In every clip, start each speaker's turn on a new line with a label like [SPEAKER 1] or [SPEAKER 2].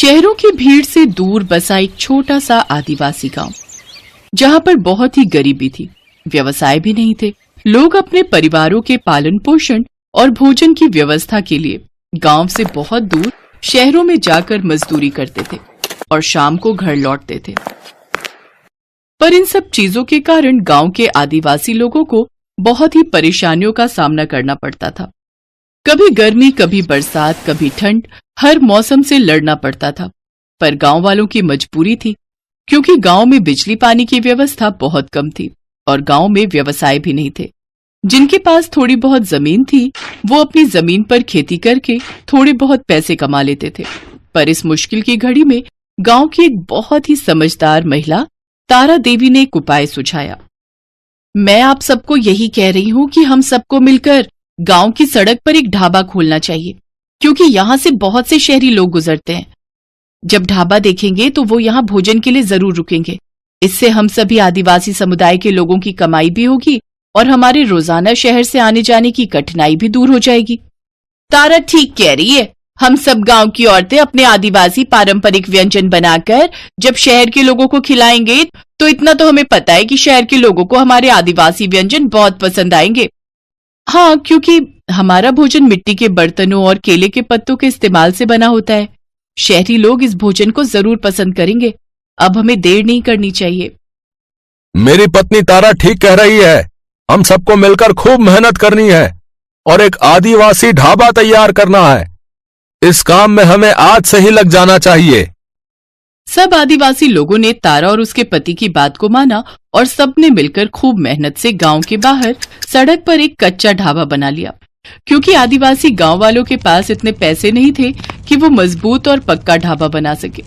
[SPEAKER 1] शहरों की भीड़ से दूर बसा एक छोटा सा आदिवासी गांव, जहां पर बहुत ही गरीबी थी, व्यवसाय भी नहीं थे। लोग अपने परिवारों के पालन पोषण और भोजन की व्यवस्था के लिए गांव से बहुत दूर शहरों में जाकर मजदूरी करते थे और शाम को घर लौटते थे। पर इन सब चीजों के कारण गांव के आदिवासी लोगों को बहुत ही परेशानियों का सामना करना पड़ता था। कभी गर्मी, कभी बरसात, कभी ठंड, हर मौसम से लड़ना पड़ता था। पर गांव वालों की मजबूरी थी, क्योंकि गांव में बिजली पानी की व्यवस्था बहुत कम थी और गांव में व्यवसाय भी नहीं थे। जिनके पास थोड़ी बहुत जमीन थी वो अपनी जमीन पर खेती करके थोड़े बहुत पैसे कमा लेते थे। पर इस मुश्किल की घड़ी में गांव की एक बहुत ही समझदार महिला तारा देवी ने एक उपाय सुझाया। मैं आप सबको यही कह रही हूँ कि हम सबको मिलकर गांव की सड़क पर एक ढाबा खोलना चाहिए, क्योंकि यहाँ से बहुत से शहरी लोग गुजरते हैं। जब ढाबा देखेंगे तो वो यहाँ भोजन के लिए जरूर रुकेंगे। इससे हम सभी आदिवासी समुदाय के लोगों की कमाई भी होगी और हमारे रोजाना शहर से आने जाने की कठिनाई भी दूर हो जाएगी। तारा ठीक कह रही है। हम सब गांव की औरतें अपने आदिवासी पारंपरिक व्यंजन बनाकर जब शहर के लोगों को खिलाएंगे तो इतना तो हमें पता है कि शहर के लोगों को हमारे आदिवासी व्यंजन बहुत पसंद आएंगे। हाँ, क्योंकि हमारा भोजन मिट्टी के बर्तनों और केले के पत्तों के इस्तेमाल से बना होता है। शहरी लोग इस भोजन को जरूर पसंद करेंगे। अब हमें देर नहीं करनी चाहिए।
[SPEAKER 2] मेरी पत्नी तारा ठीक कह रही है। हम सबको मिलकर खूब मेहनत करनी है और एक आदिवासी ढाबा तैयार करना है। इस काम में हमें आज से ही लग जाना चाहिए।
[SPEAKER 1] सब आदिवासी लोगों ने तारा और उसके पति की बात को माना और सबने मिलकर खूब मेहनत से गांव के बाहर सड़क पर एक कच्चा ढाबा बना लिया, क्योंकि आदिवासी गांव वालों के पास इतने पैसे नहीं थे कि वो मजबूत और पक्का ढाबा बना सके।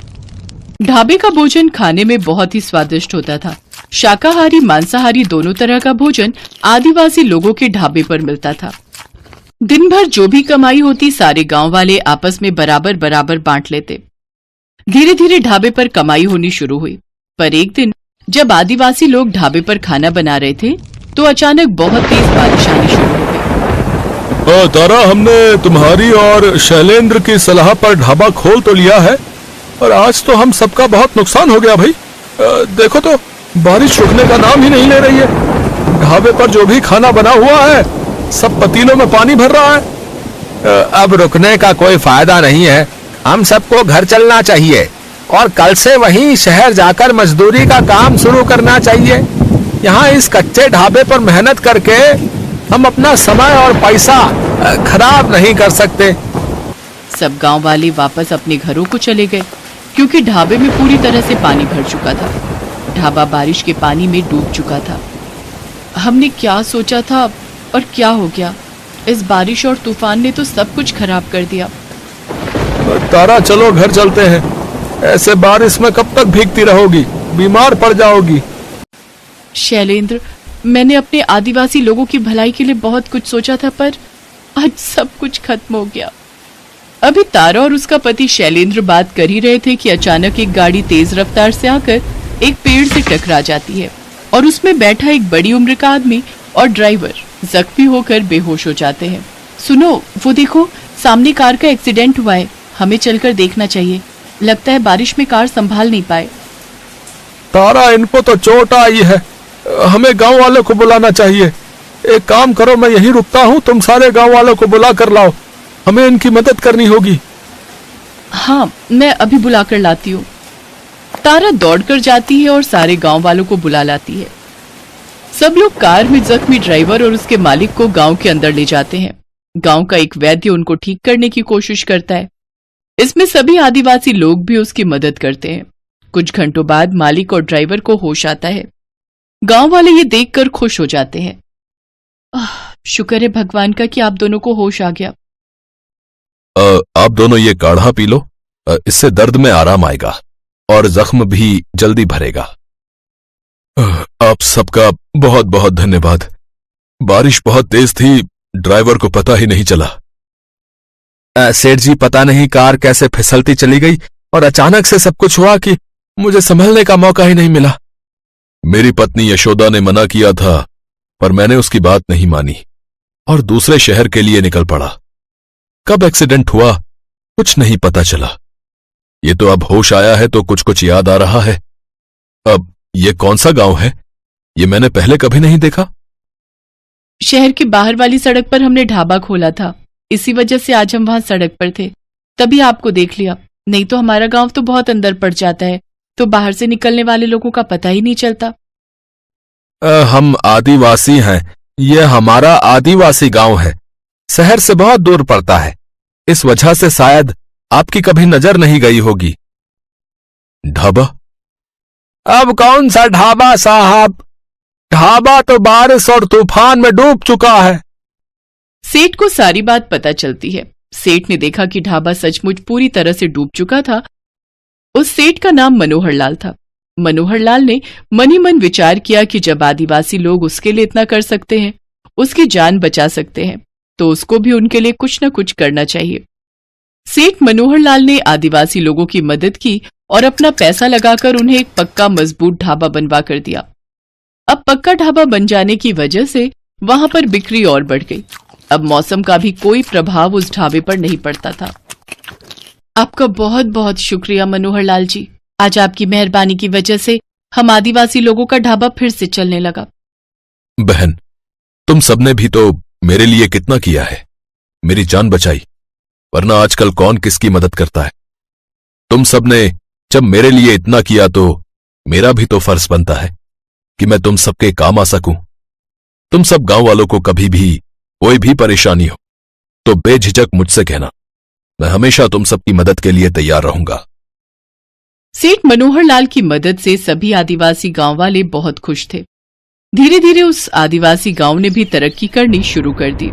[SPEAKER 1] ढाबे का भोजन खाने में बहुत ही स्वादिष्ट होता था। शाकाहारी, मांसाहारी दोनों तरह का भोजन आदिवासी लोगों के ढाबे पर मिलता था। दिन भर जो भी कमाई होती सारे गांव वाले आपस में बराबर बराबर बांट लेते। धीरे धीरे ढाबे पर कमाई होनी शुरू हुई। पर एक दिन जब आदिवासी लोग ढाबे पर खाना बना रहे थे तो अचानक बहुत तेज बारिश आनी शुरू हो गई।
[SPEAKER 2] तारा, हमने तुम्हारी और शैलेंद्र की सलाह पर ढाबा खोल तो लिया है और आज तो हम सबका बहुत नुकसान हो गया भाई। देखो तो बारिश रुकने का नाम ही नहीं ले रही है। ढाबे पर जो भी खाना बना हुआ है सब पतीलों में पानी भर रहा है।
[SPEAKER 3] अब रुकने का कोई फायदा नहीं है। हम सबको घर चलना चाहिए और कल से वहीं शहर जाकर मजदूरी का काम शुरू करना चाहिए। यहाँ इस कच्चे ढाबे पर मेहनत करके हम अपना समय और पैसा खराब नहीं कर सकते।
[SPEAKER 1] सब गांव वाले वापस अपने घरों को चले गए, क्योंकि ढाबे में पूरी तरह से पानी भर चुका था। ढाबा बारिश के पानी में डूब चुका था। हमने क्या सोचा था और क्या हो गया। इस बारिश और तूफान ने तो सब कुछ खराब कर दिया।
[SPEAKER 2] तारा, चलो घर चलते हैं। ऐसे बारिश में कब तक भीगती रहोगी, बीमार पड़ जाओगी।
[SPEAKER 1] शैलेंद्र, मैंने अपने आदिवासी लोगों की भलाई के लिए बहुत कुछ सोचा था, पर आज सब कुछ खत्म हो गया। अभी तारा और उसका पति शैलेंद्र बात कर ही रहे थे कि अचानक एक गाड़ी तेज रफ्तार से आकर एक पेड़ से टकरा जाती है और उसमें बैठा एक बड़ी उम्र का आदमी और ड्राइवर जख्मी होकर बेहोश हो जाते हैं। सुनो, वो देखो, सामने कार का एक्सीडेंट हुआ है। हमें चलकर देखना चाहिए। लगता है बारिश में कार संभाल नहीं पाए।
[SPEAKER 2] तारा, इनको तो चोट आई है। हमें गांव वालों को बुलाना चाहिए। एक काम करो, मैं यहीं रुकता हूँ, तुम सारे गांव वालों को बुला कर लाओ। हमें इनकी मदद करनी होगी।
[SPEAKER 1] हाँ, मैं अभी बुला कर लाती हूँ। तारा दौड़कर जाती है और सारे गांव वालों को बुला लाती है। सब लोग कार में जख्मी ड्राइवर और उसके मालिक को गांव के अंदर ले जाते हैं। गांव का एक वैद्य उनको ठीक करने की कोशिश करता है। इसमें सभी आदिवासी लोग भी उसकी मदद करते हैं। कुछ घंटों बाद मालिक और ड्राइवर को होश आता है। गांव वाले ये देखकर खुश हो जाते हैं। शुक्र है भगवान का कि आप दोनों को होश आ गया।
[SPEAKER 2] आप दोनों ये काढ़ा पी लो। इससे दर्द में आराम आएगा और जख्म भी जल्दी भरेगा। आप सबका बहुत बहुत धन्यवाद। बारिश बहुत तेज थी, ड्राइवर को पता ही नहीं चला।
[SPEAKER 3] सेठ जी, पता नहीं कार कैसे फिसलती चली गई और अचानक से सब कुछ हुआ कि मुझे संभलने का मौका ही नहीं मिला।
[SPEAKER 2] मेरी पत्नी यशोदा ने मना किया था, पर मैंने उसकी बात नहीं मानी और दूसरे शहर के लिए निकल पड़ा। कब एक्सीडेंट हुआ कुछ नहीं पता चला। ये तो अब होश आया है तो कुछ कुछ याद आ रहा है। अब ये कौन सा गांव है? ये मैंने पहले कभी नहीं देखा।
[SPEAKER 1] शहर के बाहर वाली सड़क पर हमने ढाबा खोला था, इसी वजह से आज हम वहां सड़क पर थे, तभी आपको देख लिया। नहीं तो हमारा गांव तो बहुत अंदर पड़ जाता है, तो बाहर से निकलने वाले लोगों का पता ही नहीं चलता।
[SPEAKER 2] हम आदिवासी हैं। ये हमारा आदिवासी गांव है, शहर से बहुत दूर पड़ता है, इस वजह से शायद आपकी कभी नजर नहीं गई होगी। ढाबा?
[SPEAKER 3] अब कौन सा ढाबा साहब? ढाबा तो बारिश और तूफान में डूब चुका है।
[SPEAKER 1] सेठ को सारी बात पता चलती है। सेठ ने देखा कि ढाबा सचमुच पूरी तरह से डूब चुका था। उस सेठ का नाम मनोहर लाल था। मनोहर लाल ने मन ही मन विचार किया कि जब आदिवासी लोग उसके लिए इतना कर सकते हैं, उसकी जान बचा सकते हैं, तो उसको भी उनके लिए कुछ न कुछ करना चाहिए। सेठ मनोहर लाल ने आदिवासी लोगों की मदद की और अपना पैसा लगाकर उन्हें एक पक्का मजबूत ढाबा बनवा कर दिया। अब पक्का ढाबा बन जाने की वजह से वहां पर बिक्री और बढ़ गई। अब मौसम का भी कोई प्रभाव उस ढाबे पर नहीं पड़ता था। आपका बहुत बहुत शुक्रिया मनोहर लाल जी। आज आपकी मेहरबानी की वजह से हम आदिवासी लोगों का ढाबा फिर से चलने लगा।
[SPEAKER 2] बहन, तुम सबने भी तो मेरे लिए कितना किया है, मेरी जान बचाई, वरना आजकल कौन किसकी मदद करता है। तुम सबने जब मेरे लिए इतना किया तो मेरा भी तो फर्ज बनता है कि मैं तुम सबके काम आ सकूं। तुम सब गांव वालों को कभी भी कोई भी परेशानी हो तो बेझिझक मुझसे कहना, मैं हमेशा तुम सबकी मदद के लिए तैयार रहूंगा।
[SPEAKER 1] सेठ मनोहर लाल की मदद से सभी आदिवासी गांव वाले बहुत खुश थे। धीरे धीरे उस आदिवासी गांव ने भी तरक्की करनी शुरू कर दी।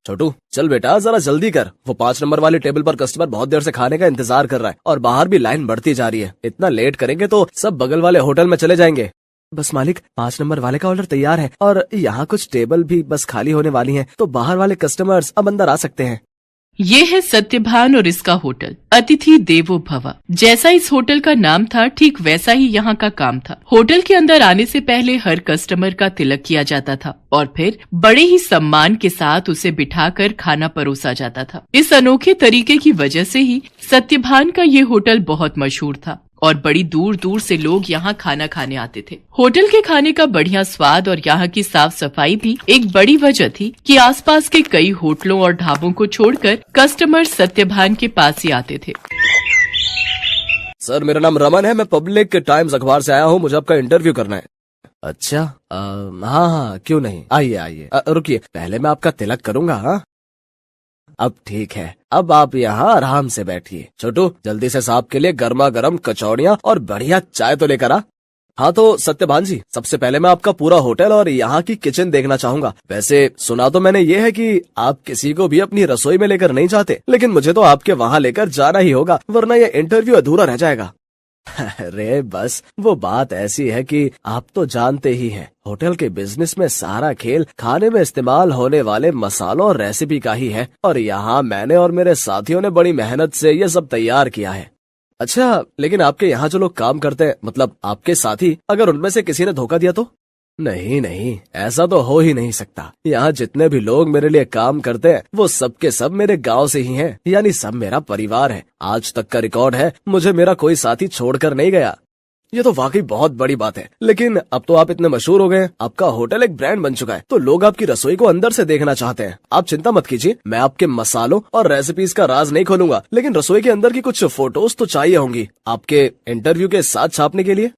[SPEAKER 4] छोटू, चल बेटा जरा जल्दी कर। वो 5 नंबर वाले टेबल पर कस्टमर बहुत देर से खाने का इंतजार कर रहा है और बाहर भी लाइन बढ़ती जा रही है। इतना लेट करेंगे तो सब बगल वाले होटल में चले जाएंगे। बस मालिक, 5 नंबर वाले का ऑर्डर तैयार है और यहाँ कुछ टेबल भी बस खाली होने वाली हैं, तो बाहर वाले कस्टमर्स अब अंदर आ सकते हैं।
[SPEAKER 1] ये है सत्यभान और इसका होटल अतिथि देवो भव। जैसा इस होटल का नाम था, ठीक वैसा ही यहाँ का काम था। होटल के अंदर आने से पहले हर कस्टमर का तिलक किया जाता था और फिर बड़े ही सम्मान के साथ उसे बिठाकर खाना परोसा जाता था। इस अनोखे तरीके की वजह से ही सत्यभान का ये होटल बहुत मशहूर था और बड़ी दूर दूर से लोग यहाँ खाना खाने आते थे। होटल के खाने का बढ़िया स्वाद और यहाँ की साफ सफाई भी एक बड़ी वजह थी कि आसपास के कई होटलों और ढाबों को छोड़कर कस्टमर सत्यभान के पास ही आते थे।
[SPEAKER 4] सर, मेरा नाम रमन है, मैं पब्लिक टाइम्स अखबार से आया हूँ, मुझे आपका इंटरव्यू करना है। अच्छा, हाँ, क्यों नहीं, आइए आइए। रुकिए, पहले मैं आपका तिलक करूंगा। हाँ, अब ठीक है, अब आप यहाँ आराम से बैठिए। छोटू, जल्दी से साहब के लिए गर्मा गर्म कचौड़ियाँ और बढ़िया चाय तो लेकर आ। हाँ तो सत्यभान जी, सबसे पहले मैं आपका पूरा होटल और यहाँ की किचन देखना चाहूंगा। वैसे सुना तो मैंने ये है कि आप किसी को भी अपनी रसोई में लेकर नहीं जाते, लेकिन मुझे तो आपके वहाँ लेकर जाना ही होगा, वरना ये इंटरव्यू अधूरा रह जाएगा। अरे बस, वो बात ऐसी है कि आप तो जानते ही हैं, होटल के बिजनेस में सारा खेल खाने में इस्तेमाल होने वाले मसालों और रेसिपी का ही है, और यहाँ मैंने और मेरे साथियों ने बड़ी मेहनत से ये सब तैयार किया है। अच्छा, लेकिन आपके यहाँ जो लोग काम करते हैं, मतलब आपके साथी, अगर उनमें से किसी ने धोखा दिया तो? नहीं नहीं, ऐसा तो हो ही नहीं सकता। यहाँ जितने भी लोग मेरे लिए काम करते हैं वो सब के सब मेरे गांव से ही हैं, यानी सब मेरा परिवार है। आज तक का रिकॉर्ड है, मुझे मेरा कोई साथी छोड़कर नहीं गया। ये तो वाकई बहुत बड़ी बात है। लेकिन अब तो आप इतने मशहूर हो गए, आपका होटल एक ब्रांड बन चुका है, तो लोग आपकी रसोई को अंदर से देखना चाहते हैं। आप चिंता मत कीजिए, मैं आपके मसालों और रेसिपीज का राज नहीं खोलूंगा, लेकिन रसोई के अंदर की कुछ फोटोज तो चाहिए होंगी आपके इंटरव्यू के साथ छापने के लिए।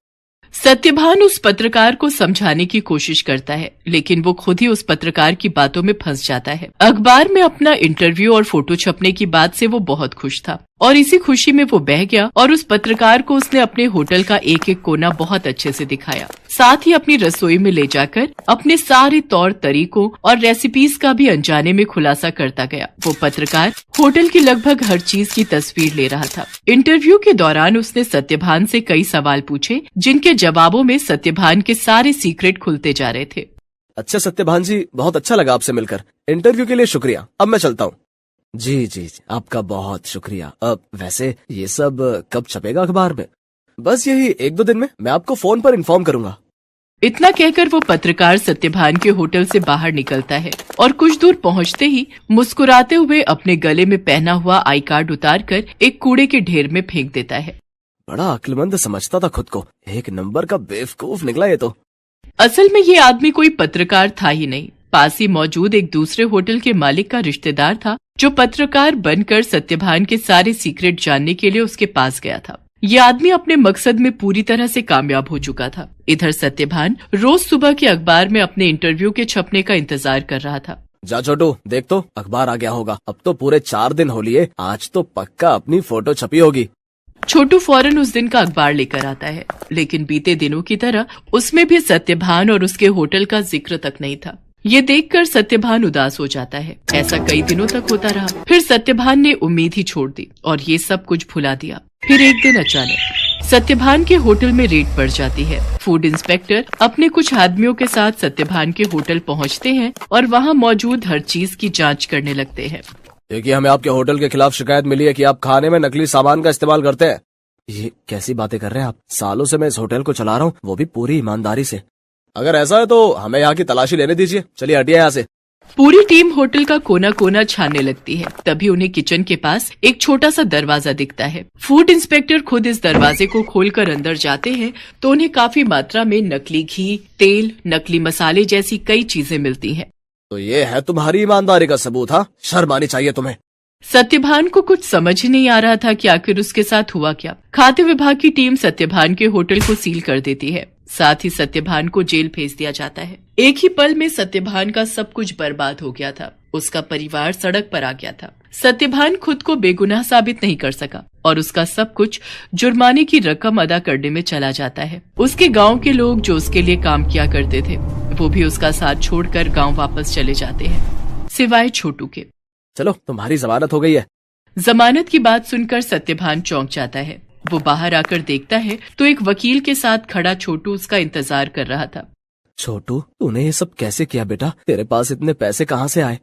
[SPEAKER 1] सत्यभान उस पत्रकार को समझाने की कोशिश करता है, लेकिन वो खुद ही उस पत्रकार की बातों में फंस जाता है। अखबार में अपना इंटरव्यू और फोटो छपने की बात से वो बहुत खुश था और इसी खुशी में वो बह गया और उस पत्रकार को उसने अपने होटल का एक एक कोना बहुत अच्छे से दिखाया। साथ ही अपनी रसोई में ले जाकर अपने सारे तौर तरीकों और रेसिपीज का भी अनजाने में खुलासा करता गया। वो पत्रकार होटल की लगभग हर चीज की तस्वीर ले रहा था। इंटरव्यू के दौरान उसने सत्यभान से कई सवाल पूछे, जिनके जवाबों में सत्यभान के सारे सीक्रेट खुलते जा रहे थे।
[SPEAKER 4] अच्छा सत्यभान जी, बहुत अच्छा लगा आपसे मिलकर। इंटरव्यू के लिए शुक्रिया, अब मैं चलता हूँ। जी, आपका बहुत शुक्रिया। अब वैसे ये सब कब छपेगा अखबार में? बस यही 1-2 दिन में, मैं आपको फोन पर इन्फॉर्म करूंगा।
[SPEAKER 1] इतना कहकर वो पत्रकार सत्यभान के होटल से बाहर निकलता है और कुछ दूर पहुंचते ही मुस्कुराते हुए अपने गले में पहना हुआ आई कार्ड उतारकर एक कूड़े के ढेर में फेंक देता है।
[SPEAKER 4] बड़ा अक्लमंद समझता था खुद को, एक नंबर का बेवकूफ निकला ये तो।
[SPEAKER 1] असल में ये आदमी कोई पत्रकार था ही नहीं, पास ही मौजूद एक दूसरे होटल के मालिक का रिश्तेदार था, जो पत्रकार बनकर सत्यभान के सारे सीक्रेट जानने के लिए उसके पास गया था। ये आदमी अपने मकसद में पूरी तरह से कामयाब हो चुका था। इधर सत्यभान रोज सुबह के अखबार में अपने इंटरव्यू के छपने का इंतजार कर रहा था।
[SPEAKER 4] जा छोटू, देख तो अखबार आ गया होगा। अब तो पूरे 4 दिन हो लिए, आज तो पक्का अपनी फोटो छपी होगी।
[SPEAKER 1] छोटू फौरन उस दिन का अखबार लेकर आता है, लेकिन बीते दिनों की तरह उसमें भी सत्यभान और उसके होटल का जिक्र तक नहीं था। ये देखकर सत्यभान उदास हो जाता है। ऐसा कई दिनों तक होता रहा। फिर सत्यभान ने उम्मीद ही छोड़ दी और ये सब कुछ भुला दिया। फिर एक दिन अचानक सत्यभान के होटल में रेड पड़ जाती है। फूड इंस्पेक्टर अपने कुछ आदमियों के साथ सत्यभान के होटल पहुंचते हैं और वहां मौजूद हर चीज की जांच करने लगते हैं।
[SPEAKER 4] देखिए, हमें आपके होटल के खिलाफ शिकायत मिली है कि आप खाने में नकली सामान का इस्तेमाल करते हैं। ये कैसी बातें कर रहे हैं आप? सालों से मैं इस होटल को चला रहा हूँ, वो भी पूरी ईमानदारी से। अगर ऐसा है तो हमें यहाँ की तलाशी लेने दीजिए। चलिए हटिए यहाँ से।
[SPEAKER 1] पूरी टीम होटल का कोना कोना छानने लगती है। तभी उन्हें किचन के पास एक छोटा सा दरवाजा दिखता है। फूड इंस्पेक्टर खुद इस दरवाजे को खोलकर अंदर जाते हैं तो उन्हें काफी मात्रा में नकली घी, तेल, नकली मसाले जैसी कई चीजें मिलती हैं।
[SPEAKER 4] तो ये है तुम्हारी ईमानदारी का सबूत? हाँ, शर्म आनी चाहिए तुम्हें।
[SPEAKER 1] सत्यभान को कुछ समझ ही नहीं आ रहा था कि आखिर उसके साथ हुआ क्या। खाद्य विभाग की टीम सत्यभान के होटल को सील कर देती है। साथ ही सत्यभान को जेल भेज दिया जाता है। एक ही पल में सत्यभान का सब कुछ बर्बाद हो गया था। उसका परिवार सड़क पर आ गया था। सत्यभान खुद को बेगुनाह साबित नहीं कर सका और उसका सब कुछ जुर्माने की रकम अदा करने में चला जाता है। उसके गांव के लोग जो उसके लिए काम किया करते थे, वो भी उसका साथ छोड़कर गांव वापस चले जाते हैं, सिवाय छोटू के।
[SPEAKER 4] चलो, तुम्हारी जमानत हो गई है।
[SPEAKER 1] जमानत की बात सुनकर सत्यभान चौंक जाता है। वो बाहर आकर देखता है तो एक वकील के साथ खड़ा छोटू उसका इंतजार कर रहा था।
[SPEAKER 4] छोटू, तूने ये सब कैसे किया बेटा? तेरे पास इतने पैसे कहाँ से आए?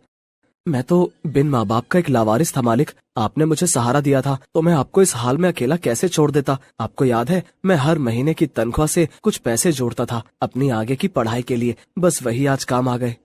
[SPEAKER 4] मैं तो बिन माँ बाप का एक लावारिस था मालिक। आपने मुझे सहारा दिया था तो मैं आपको इस हाल में अकेला कैसे छोड़ देता? आपको याद है, मैं हर महीने की तनख्वाह से कुछ पैसे जोड़ता था अपनी आगे की पढ़ाई के लिए। बस वही आज काम आ गए।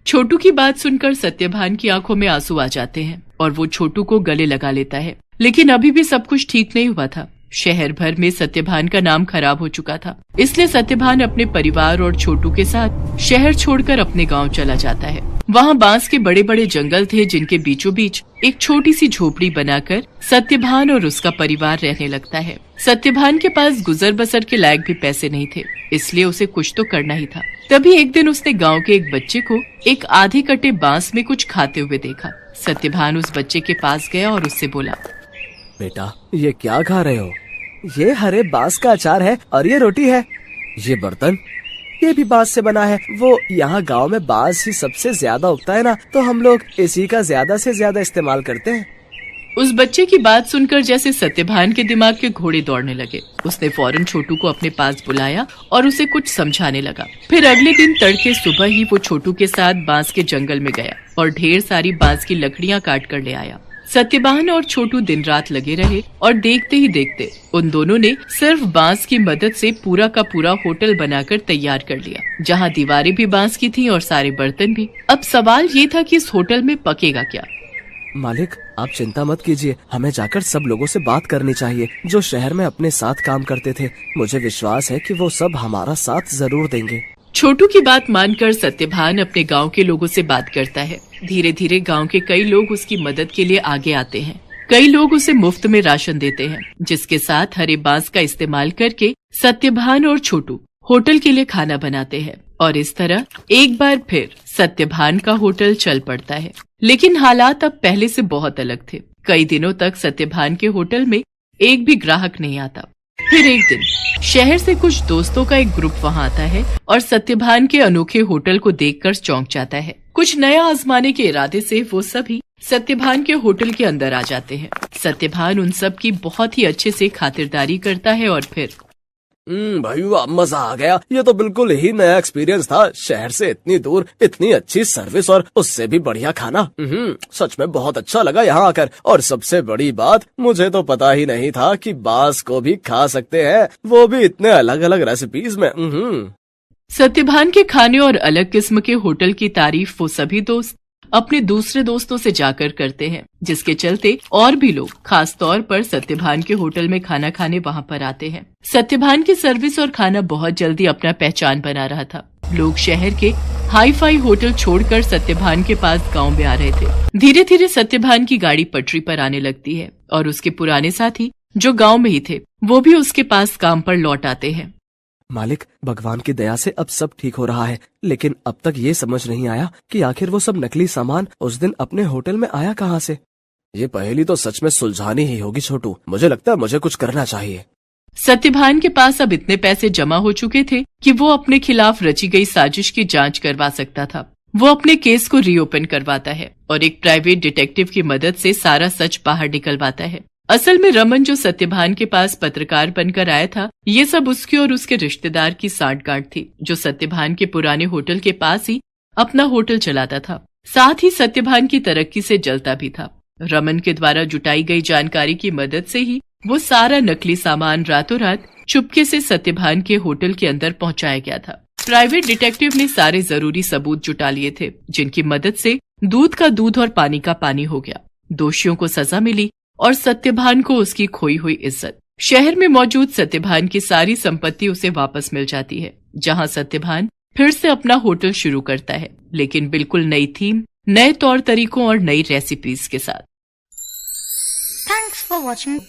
[SPEAKER 1] छोटू की बात सुनकर सत्यभान की आंखों में आंसू आ जाते हैं और वो छोटू को गले लगा लेता है। लेकिन अभी भी सब कुछ ठीक नहीं हुआ था। शहर भर में सत्यभान का नाम खराब हो चुका था। इसलिए सत्यभान अपने परिवार और छोटू के साथ शहर छोड़कर अपने गांव चला जाता है। वहां बांस के बड़े बड़े जंगल थे, जिनके बीचों बीच एक छोटी सी झोपड़ी बनाकर सत्यभान और उसका परिवार रहने लगता है। सत्यभान के पास गुजर बसर के लायक भी पैसे नहीं थे, इसलिए उसे कुछ तो करना ही था। तभी एक दिन उसने गांव के एक बच्चे को एक आधे कटे बांस में कुछ खाते हुए देखा। सत्यभान उस बच्चे के पास गया और उससे बोला,
[SPEAKER 4] बेटा, ये क्या खा रहे हो? ये हरे बांस का अचार है और ये रोटी है। ये बर्तन, ये भी बांस से बना है। वो यहाँ गांव में बांस ही सबसे ज्यादा उगता है ना, तो हम लोग इसी का ज्यादा से ज्यादा इस्तेमाल करते हैं।
[SPEAKER 1] उस बच्चे की बात सुनकर जैसे सत्यभान के दिमाग के घोड़े दौड़ने लगे। उसने फौरन छोटू को अपने पास बुलाया और उसे कुछ समझाने लगा। फिर अगले दिन तड़के सुबह ही वो छोटू के साथ बांस के जंगल में गया और ढेर सारी बांस की लकड़ियां काट कर ले आया। सत्यभान और छोटू दिन रात लगे रहे और देखते ही देखते उन दोनों ने सिर्फ बांस की मदद से पूरा का पूरा होटल बनाकर तैयार कर लिया, जहां दीवारें भी बांस की थीं और सारे बर्तन भी। अब सवाल ये था कि इस होटल में पकेगा क्या?
[SPEAKER 4] मालिक, आप चिंता मत कीजिए, हमें जाकर सब लोगों से बात करनी चाहिए जो शहर में अपने साथ काम करते थे। मुझे विश्वास है कि वो सब हमारा साथ जरूर देंगे।
[SPEAKER 1] छोटू की बात मानकर सत्यभान अपने गांव के लोगों से बात करता है। धीरे धीरे गांव के कई लोग उसकी मदद के लिए आगे आते हैं। कई लोग उसे मुफ्त में राशन देते हैं, जिसके साथ हरे बांस का इस्तेमाल करके सत्यभान और छोटू होटल के लिए खाना बनाते हैं। और इस तरह एक बार फिर सत्यभान का होटल चल पड़ता है। लेकिन हालात अब पहले से बहुत अलग थे। कई दिनों तक सत्यभान के होटल में एक भी ग्राहक नहीं आता। फिर एक दिन शहर से कुछ दोस्तों का एक ग्रुप वहां आता है और सत्यभान के अनोखे होटल को देखकर चौंक जाता है। कुछ नया आजमाने के इरादे से वो सभी सत्यभान के होटल के अंदर आ जाते हैं। सत्यभान उन सब की बहुत ही अच्छे से खातिरदारी करता है और फिर
[SPEAKER 4] भाई वाह, मजा आ गया। ये तो बिल्कुल ही नया एक्सपीरियंस था। शहर से इतनी दूर इतनी अच्छी सर्विस और उससे भी बढ़िया खाना। सच में बहुत अच्छा लगा यहाँ आकर। और सबसे बड़ी बात, मुझे तो पता ही नहीं था कि बांस को भी खा सकते हैं, वो भी इतने अलग अलग रेसिपीज में।
[SPEAKER 1] सत्यभान के खाने और अलग किस्म के होटल की तारीफ वो सभी दोस्त अपने दूसरे दोस्तों से जाकर करते हैं, जिसके चलते और भी लोग खास तौर पर सत्यभान के होटल में खाना खाने वहाँ पर आते हैं। सत्यभान की सर्विस और खाना बहुत जल्दी अपना पहचान बना रहा था। लोग शहर के हाई फाई होटल छोड़कर सत्यभान के पास गांव में आ रहे थे। धीरे धीरे सत्यभान की गाड़ी पटरी पर आने लगती है और उसके पुराने साथी जो गांव में ही थे वो भी उसके पास काम पर लौट आते हैं।
[SPEAKER 4] मालिक, भगवान की दया से अब सब ठीक हो रहा है, लेकिन अब तक ये समझ नहीं आया कि आखिर वो सब नकली सामान उस दिन अपने होटल में आया कहाँ से। ये पहेली तो सच में सुलझानी ही होगी छोटू। मुझे लगता है मुझे कुछ करना चाहिए।
[SPEAKER 1] सत्यभान के पास अब इतने पैसे जमा हो चुके थे कि वो अपने खिलाफ रची गई साजिश की जांच करवा सकता था। वो अपने केस को रीओपन करवाता है और एक प्राइवेट डिटेक्टिव की मदद से सारा सच बाहर निकलवाता है। असल में रमन जो सत्यभान के पास पत्रकार बनकर आया था, ये सब उसके और उसके रिश्तेदार की सांठगांठ थी, जो सत्यभान के पुराने होटल के पास ही अपना होटल चलाता था। साथ ही सत्यभान की तरक्की से जलता भी था। रमन के द्वारा जुटाई गई जानकारी की मदद से ही वो सारा नकली सामान रातों रात चुपके से सत्यभान के होटल के अंदर पहुंचाया गया था। प्राइवेट डिटेक्टिव ने सारे जरूरी सबूत जुटा लिए थे, जिनकी मदद से दूध का दूध और पानी का पानी हो गया। दोषियों को सजा मिली और सत्यभान को उसकी खोई हुई इज्जत। शहर में मौजूद सत्यभान की सारी संपत्ति उसे वापस मिल जाती है, जहां सत्यभान फिर से अपना होटल शुरू करता है, लेकिन बिल्कुल नई थीम, नए तौर तरीकों और नई रेसिपीज के साथ।
[SPEAKER 5] Thanks for watching.